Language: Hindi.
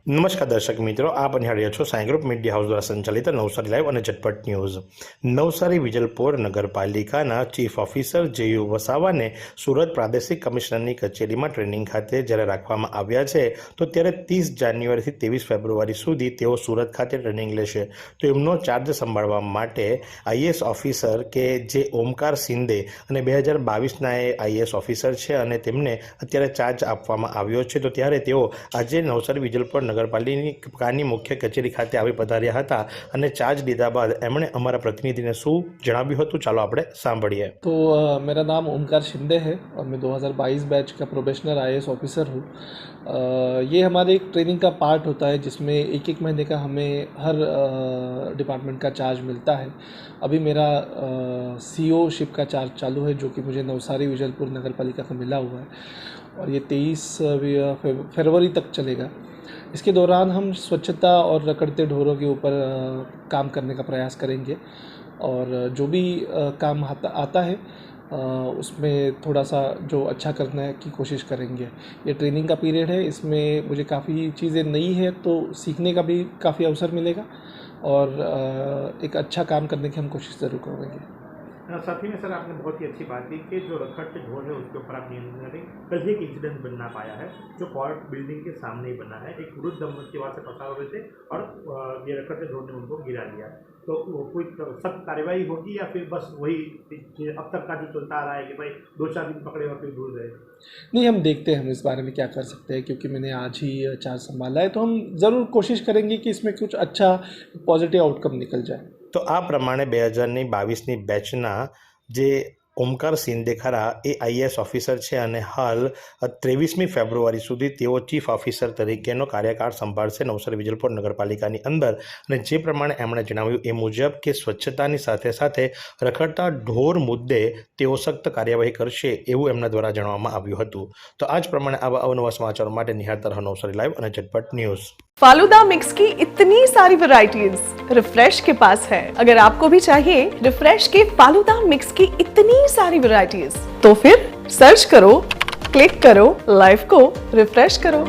નમસ્કાર દર્શક મિત્રો, આપ નિહાળી રહ્યા છો સાઈ ગ્રુપ મીડિયા હાઉસ દ્વારા સંચાલિત નવસારી લાઈવ અને ઝટપટ ન્યૂઝ। નવસારી વિજલપોર નગરપાલિકાના ચીફ ઓફિસર જેયુ વસાવાને સુરત પ્રાદેશિક કમિશનરની કચેરીમાં ટ્રેનિંગ ખાતે જ્યારે રાખવામાં આવ્યા છે તો ત્યારે 30 જાન્યુઆરીથી 23 ફેબ્રુઆરી સુધી તેઓ સુરત ખાતે ટ્રેનિંગ લેશે। તો એમનો ચાર્જ સંભાળવા માટે આઈએએસ ઓફિસર કે જે ઓમકાર શિંદે અને 2022ના આઈએએસ ઓફિસર છે અને તેમને અત્યારે ચાર્જ આપવામાં આવ્યો છે। તો ત્યારે તેઓ આજે નવસારી વિજલપોર નગરપાલિકાની મુખ્ય કચેરી ખાતે આવી પધાર્યા હતા અને ચાર્જ લીધા બાદ એમણે અમારા પ્રતિનિધિને શું જણાવ્યું હતું, ચાલો આપણે સાંભળીએ। तो मेरा नाम ओमकार शिंदे है और मैं 2022 बैच का प्रोबेशनर आईएएस ऑफिसर हूँ। ये हमारे एक ट्रेनिंग का पार्ट होता है जिसमें एक महीने का हमें हर डिपार्टमेंट का चार्ज मिलता है। अभी मेरा सीओ शिप का चार्ज चालू है जो कि मुझे नवसारी विजलपुर नगर पालिका का मिला हुआ है और ये 23 फरवरी तक चलेगा। इसके दौरान हम स्वच्छता और रखड़ते ढोरों के ऊपर काम करने का प्रयास करेंगे और जो भी काम आता है उसमें थोड़ा सा जो अच्छा करने की कोशिश करेंगे। ये ट्रेनिंग का पीरियड है, इसमें मुझे काफ़ी चीज़ें नई है तो सीखने का भी काफ़ी अवसर मिलेगा और एक अच्छा काम करने की हम कोशिश ज़रूर करेंगे। साथ ही में सर आपने बहुत ही अच्छी बात की कि जो रखड़ते ढोर है उसके ऊपर आप नियंत्रण करें। कल ही एक इंसिडेंट बनना पाया है जो कोर्ट बिल्डिंग के सामने ही बना है। एक वृद्ध दंपति वहाँ से पसार हो रहे थे और ये रखड़ते ढोर ने उनको गिरा दिया। तो कोई सख्त कार्रवाई होगी या फिर बस वही अब तक का जो चलता आ रहा है कि भाई 2-4 दिन पकड़े और फिर दूर गए? नहीं, हम देखते हैं हम इस बारे में क्या कर सकते हैं, क्योंकि मैंने आज ही चार्ज संभाला है तो हम ज़रूर कोशिश करेंगे कि इसमें कुछ अच्छा पॉजिटिव आउटकम निकल जाए। તો આ પ્રમાણે 2022ની બેચના જે ઓમકાર શિંદે ખરા એ આઈએએસ ઓફિસર છે અને હાલ 23મી ફેબ્રુઆરી સુધી તેઓ ચીફ ઓફિસર તરીકેનો કાર્યકાળ સંભાળશે નવસારી વિજલપોર નગરપાલિકાની અંદર। અને જે પ્રમાણે એમણે જણાવ્યું એ મુજબ કે સ્વચ્છતાની સાથે સાથે રખડતા ઢોર મુદ્દે તેઓ સખ્ત કાર્યવાહી કરશે એવું એમના દ્વારા જણાવવામાં આવ્યું હતું। તો આ જ પ્રમાણે આવા અવનવા સમાચારો માટે નિહાળતા રહો નવસારી લાઈવ અને ઝટપટ ન્યૂઝ। फालूदा मिक्स की इतनी सारी वैरायटीज रिफ्रेश के पास है। अगर आपको भी चाहिए रिफ्रेश के फालूदा मिक्स की इतनी सारी वैरायटीज तो फिर सर्च करो, क्लिक करो, लाइफ को रिफ्रेश करो।